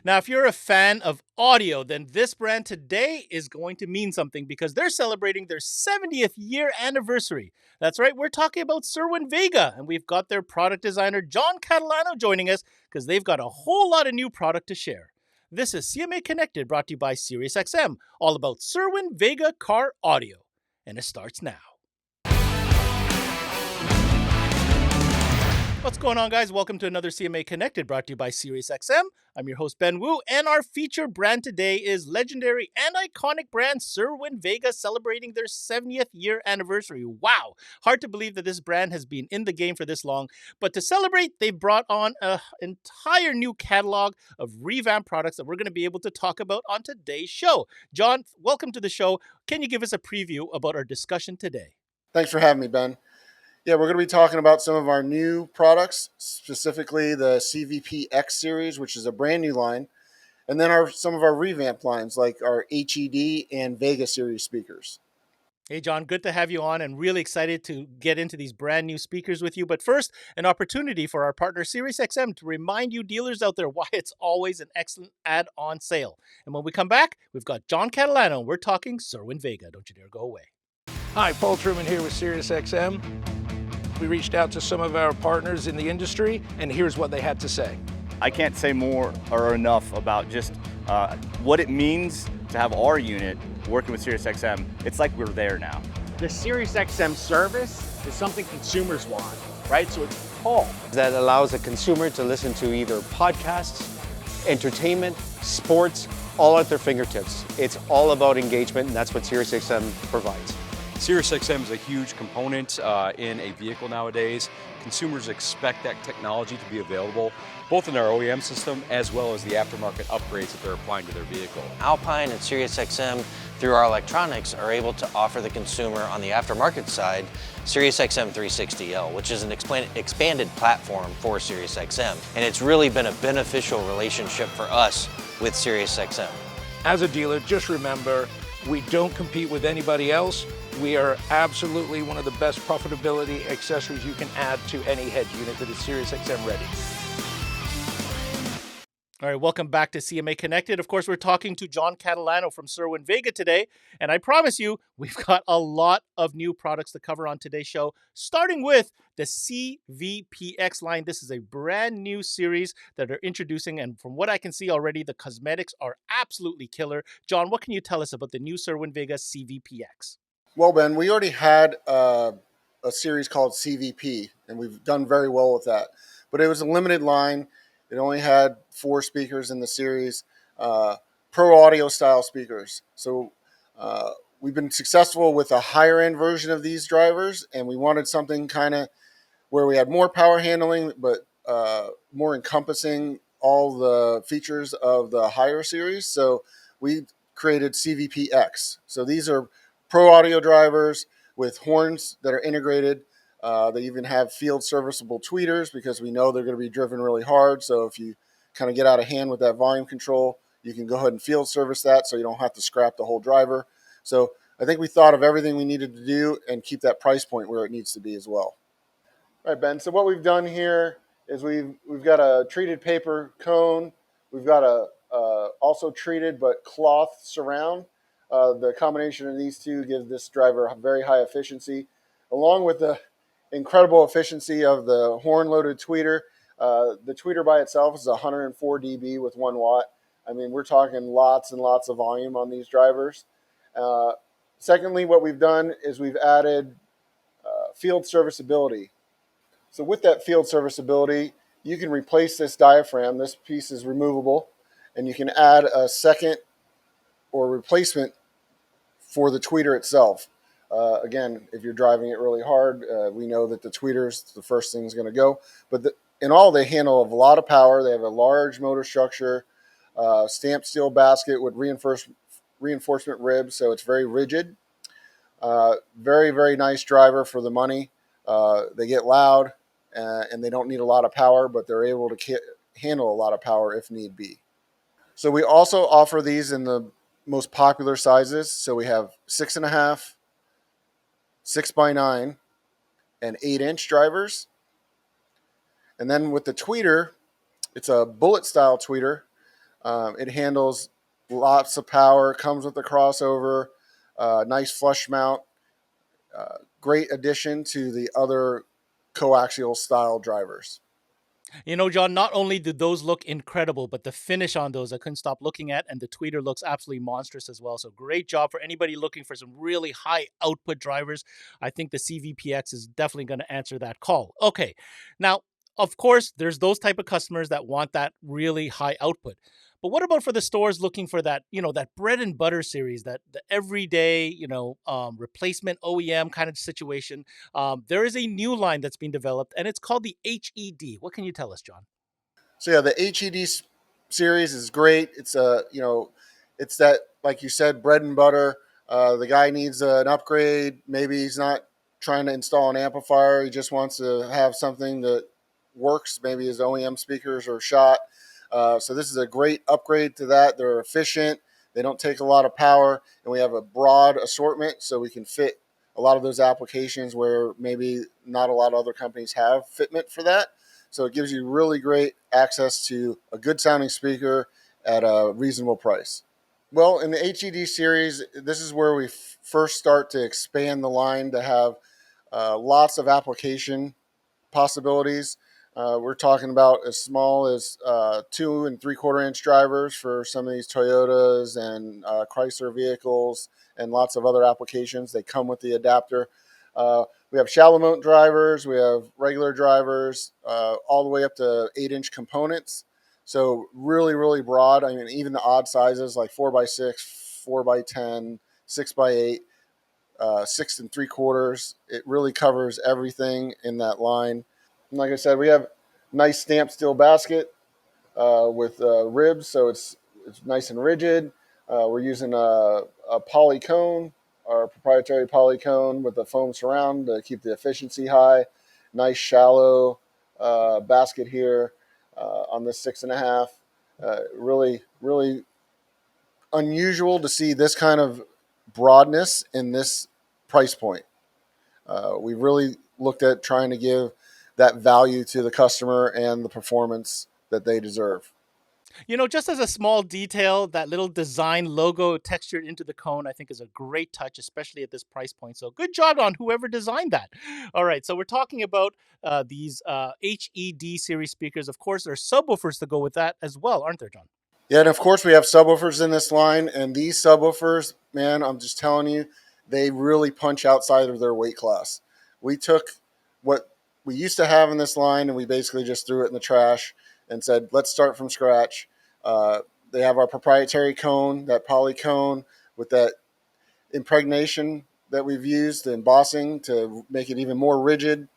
Now, if you're a fan of audio, then this brand today is going to mean something because they're celebrating their 70th year anniversary. That's right, we're talking about Cerwin Vega, and we've got their product designer, John Catalano, joining us because they've got a whole lot of new product to share. This is CMA Connected, brought to you by SiriusXM, all about Cerwin Vega car audio. And it starts now. What's going on, guys? Welcome to another CMA Connected, brought to you by SiriusXM. I'm your host, Ben Wu, and our featured brand today is legendary and iconic brand Cerwin Vega, celebrating their 70th year anniversary. Wow! Hard to believe that this brand has been in the game for this long, but to celebrate, they brought on an entire new catalog of revamp products that we're going to be able to talk about on today's show. John, welcome to the show. Can you give us a preview about our discussion today? Thanks for having me, Ben. Yeah, we're going to be talking about some of our new products, specifically the CVPX series, which is a brand new line, and then some of our revamp lines like our HED and VEGA series speakers. Hey, John, good to have you on and really excited to get into these brand new speakers with you. But first, an opportunity for our partner SiriusXM to remind you dealers out there why it's always an excellent add-on sale. And when we come back, we've got John Catalano and we're talking Cerwin Vega. Don't you dare go away. Hi, Paul Truman here with SiriusXM. We reached out to some of our partners in the industry, and here's what they had to say. I can't say more or enough about just what it means to have our unit working with SiriusXM. It's like we're there now. The SiriusXM service is something consumers want, right? So it's Paul. That allows a consumer to listen to either podcasts, entertainment, sports, all at their fingertips. It's all about engagement, and that's what SiriusXM provides. SiriusXM is a huge component in a vehicle nowadays. Consumers expect that technology to be available both in our OEM system as well as the aftermarket upgrades that they're applying to their vehicle. Alpine and SiriusXM, through our electronics, are able to offer the consumer on the aftermarket side SiriusXM 360L, which is an expanded platform for SiriusXM. And it's really been a beneficial relationship for us with SiriusXM. As a dealer, just remember, we don't compete with anybody else. We are absolutely one of the best profitability accessories you can add to any head unit that is SiriusXM ready. All right, welcome back to CMA Connected. Of course, we're talking to John Catalano from Cerwin Vega today, and I promise you, we've got a lot of new products to cover on today's show, starting with the CVPX line. This is a brand new series that they're introducing, and from what I can see already, the cosmetics are absolutely killer. John, what can you tell us about the new Cerwin Vega CVPX? Well, Ben, we already had a series called CVP, and we've done very well with that. But it was a limited line. It only had 4 speakers in the series, pro audio style speakers. So we've been successful with a higher end version of these drivers, and we wanted something kind of where we had more power handling, but more encompassing all the features of the higher series. So we created CVPX. So these are pro audio drivers with horns that are integrated. They even have field serviceable tweeters because we know they're going to be driven really hard. So if you kind of get out of hand with that volume control, you can go ahead and field service that so you don't have to scrap the whole driver. So I think we thought of everything we needed to do and keep that price point where it needs to be as well. All right, Ben. So what we've done here is we've got a treated paper cone. We've got a also treated but cloth surround. The combination of these two gives this driver a very high efficiency, along with the incredible efficiency of the horn-loaded tweeter. The tweeter by itself is 104 dB with 1 watt. I mean, we're talking lots and lots of volume on these drivers. Secondly, what we've done is we've added field serviceability. So with that field serviceability, you can replace this diaphragm. This piece is removable, and you can add a second or replacement for the tweeter itself. Again, if you're driving it really hard, we know that the tweeter's the first thing is going to go. But in all, they handle a lot of power. They have a large motor structure, stamped steel basket with reinforcement ribs, so it's very rigid. Very, very nice driver for the money. They get loud, and they don't need a lot of power, but they're able to handle a lot of power if need be. So we also offer these in the most popular sizes. So we have 6.5, 6x9, and 8-inch drivers. And then with the tweeter, it's a bullet style tweeter. It handles lots of power, comes with a crossover, nice flush mount, great addition to the other coaxial style drivers. You know, John, not only did those look incredible, but the finish on those I couldn't stop looking at, and the tweeter looks absolutely monstrous as well. So great job for anybody looking for some really high output drivers. I think the CVPX is definitely going to answer that call. Okay, now, of course, there's those type of customers that want that really high output. But what about for the stores looking for that, that bread and butter series, that the everyday, replacement OEM kind of situation? There is a new line that's been developed, and it's called the HED. What can you tell us, John? So yeah, the HED series is great. It's it's that, like you said, bread and butter. The guy needs an upgrade. Maybe he's not trying to install an amplifier. He just wants to have something that works. Maybe his OEM speakers are shot. So this is a great upgrade to that. They're efficient. They don't take a lot of power, and we have a broad assortment, so we can fit a lot of those applications where maybe not a lot of other companies have fitment for that. So it gives you really great access to a good sounding speaker at a reasonable price. Well, in the HED series, this is where we first start to expand the line to have lots of application possibilities. We're talking about as small as 2 3/4 inch drivers for some of these Toyotas and Chrysler vehicles, and lots of other applications. They come with the adapter. We have shallow mount drivers, we have regular drivers, all the way up to 8-inch components. So really, really broad. I mean, even the odd sizes like 4x6, 4x10, 6x8, 6 3/4. It really covers everything in that line. And like I said, we have nice stamped steel basket with ribs, so it's nice and rigid. We're using a poly cone, our proprietary poly cone with a foam surround to keep the efficiency high. Nice shallow basket here on this 6.5. Really, really unusual to see this kind of broadness in this price point. We really looked at trying to give that value to the customer and the performance that they deserve. Just as a small detail, that little design logo textured into the cone, I think is a great touch, especially at this price point. So good job on whoever designed that. All right, so we're talking about these HED series speakers. Of course, there's subwoofers to go with that as well, aren't there, John? Yeah, and of course we have subwoofers in this line, and these subwoofers, man, I'm just telling you, they really punch outside of their weight class. We took what we used to have in this line, and we basically just threw it in the trash and said, let's start from scratch. They have our proprietary cone, that poly cone with that impregnation that we've used, the embossing to make it even more rigid.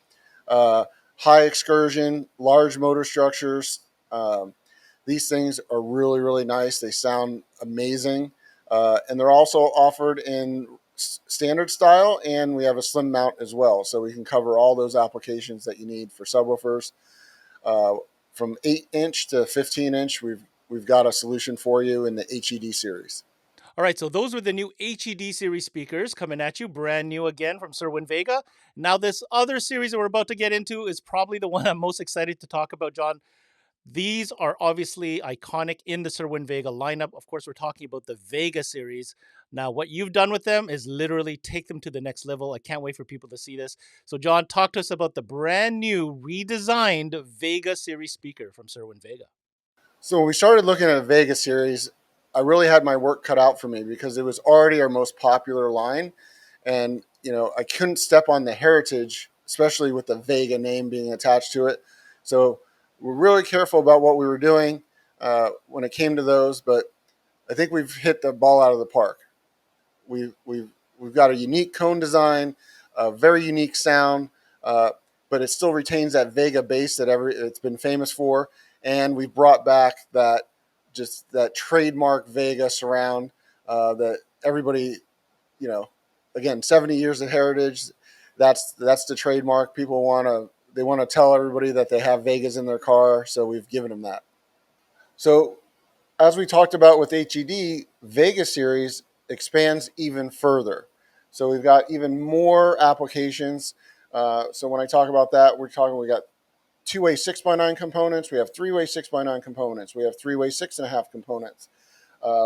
High excursion, large motor structures. These things are really, really nice. They sound amazing. And they're also offered in standard style, and we have a slim mount as well. So we can cover all those applications that you need for subwoofers. From 8-inch to 15-inch, we've got a solution for you in the HED series. All right, so those were the new HED series speakers coming at you, brand new again from Cerwin Vega. Now, this other series that we're about to get into is probably the one I'm most excited to talk about, John. These are obviously iconic in the Cerwin Vega lineup. Of course, we're talking about the Vega series. Now, what you've done with them is literally take them to the next level. I can't wait for people to see this. So, John, talk to us about the brand new redesigned Vega series speaker from Cerwin Vega. So when we started looking at a Vega series, I really had my work cut out for me because it was already our most popular line. And, I couldn't step on the heritage, especially with the Vega name being attached to it. So we're really careful about what we were doing when it came to those. But I think we've hit the ball out of the park. We've got a unique cone design, a very unique sound, but it still retains that Vega bass that it's been famous for. And we brought back that trademark Vega surround that everybody, again, 70 years of heritage. That's the trademark. People want to tell everybody that they have Vegas in their car, so we've given them that. So as we talked about with HED, Vega series expands even further. So we've got even more applications. So when I talk about that, we got two-way 6x9 components. We have three-way 6x9 components. We have three-way 6.5 components.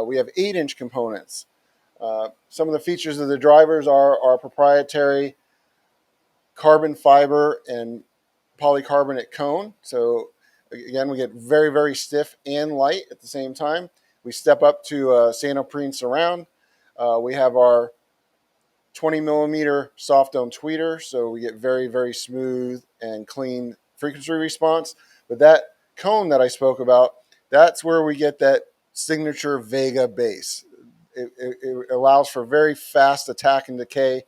We have 8-inch components. Some of the features of the drivers are our proprietary carbon fiber and polycarbonate cone. So again, we get very, very stiff and light at the same time. We step up to Sanoprene surround. We have our 20 millimeter soft dome tweeter, so we get very, very smooth and clean frequency response. But that cone that I spoke about, that's where we get that signature Vega bass. It allows for very fast attack and decay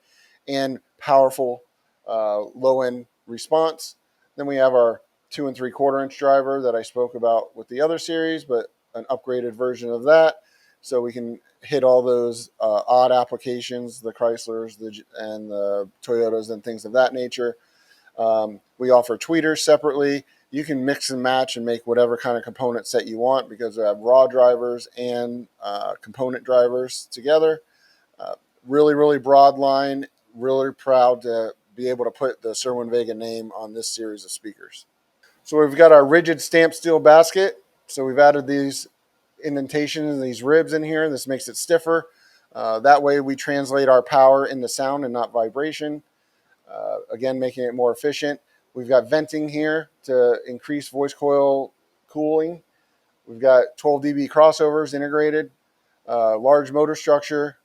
and powerful low end response. Then we have our 2 3/4 inch driver that I spoke about with the other series, but an upgraded version of that, so we can hit all those odd applications, the Chryslers and the Toyotas and things of that nature. We offer tweeters separately. You can mix and match and make whatever kind of component set you want because we have raw drivers and component drivers together. Really, really broad line. Really proud to be able to put the Cerwin Vega name on this series of speakers. So we've got our rigid stamped steel basket. So we've added these indentations and these ribs in here. This makes it stiffer. That way we translate our power into sound and not vibration. Again, making it more efficient. We've got venting here to increase voice coil cooling. We've got 12 dB crossovers integrated, large motor structure,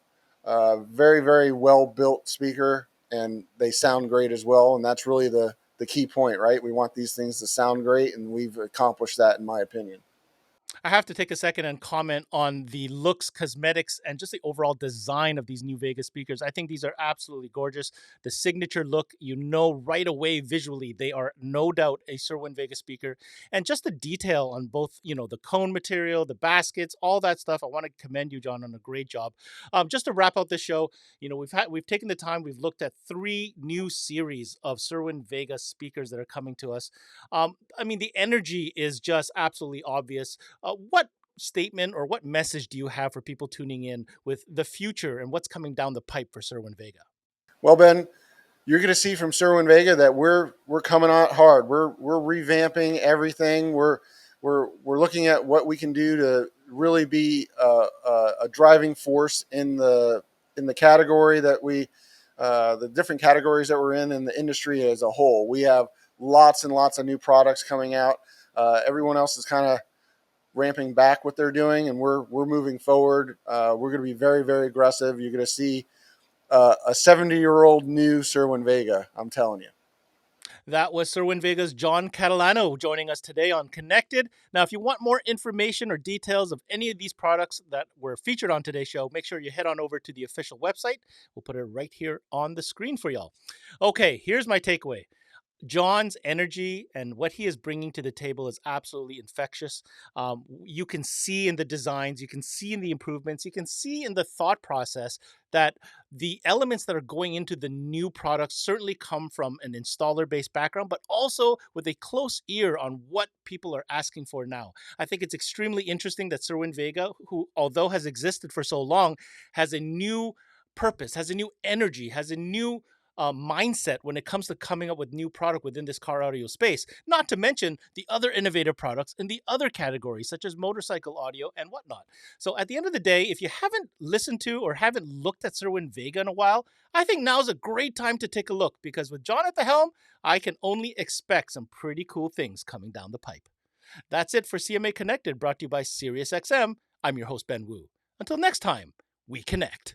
very, very well-built speaker, and they sound great as well. And that's really the key point, right? We want these things to sound great, and we've accomplished that, in my opinion. I have to take a second and comment on the looks, cosmetics, and just the overall design of these new Vega speakers. I think these are absolutely gorgeous. The signature look, you know right away visually, they are no doubt a Cerwin Vega speaker. And just the detail on both, the cone material, the baskets, all that stuff. I want to commend you, John, on a great job. Just to wrap out the show, we've taken the time, we've looked at 3 new series of Cerwin Vega speakers that are coming to us. The energy is just absolutely obvious. What statement or what message do you have for people tuning in with the future and what's coming down the pipe for Cerwin Vega? Well, Ben, you're going to see from Cerwin Vega that we're coming out hard. We're revamping everything. We're looking at what we can do to really be a driving force in the category that the different categories that we're in the industry as a whole. We have lots and lots of new products coming out. Everyone else is kind of ramping back what they're doing, and we're moving forward. We're going to be very, very aggressive. You're going to see a 70-year-old new Cerwin Vega, I'm telling you. That was Cerwin Vega's John Catalano joining us today on Connected. Now, if you want more information or details of any of these products that were featured on today's show, make sure you head on over to the official website. We'll put it right here on the screen for y'all. Okay, here's my takeaway. John's energy and what he is bringing to the table is absolutely infectious. You can see in the designs, you can see in the improvements, you can see in the thought process that the elements that are going into the new products certainly come from an installer-based background, but also with a close ear on what people are asking for now. I think it's extremely interesting that Cerwin Vega, who although has existed for so long, has a new purpose, has a new energy, has a new mindset when it comes to coming up with new product within this car audio space, not to mention the other innovative products in the other categories, such as motorcycle audio and whatnot. So at the end of the day, if you haven't listened to or haven't looked at Cerwin Vega in a while, I think now's a great time to take a look, because with John at the helm, I can only expect some pretty cool things coming down the pipe. That's it for CMA Connected, brought to you by SiriusXM. I'm your host, Ben Wu. Until next time, we connect.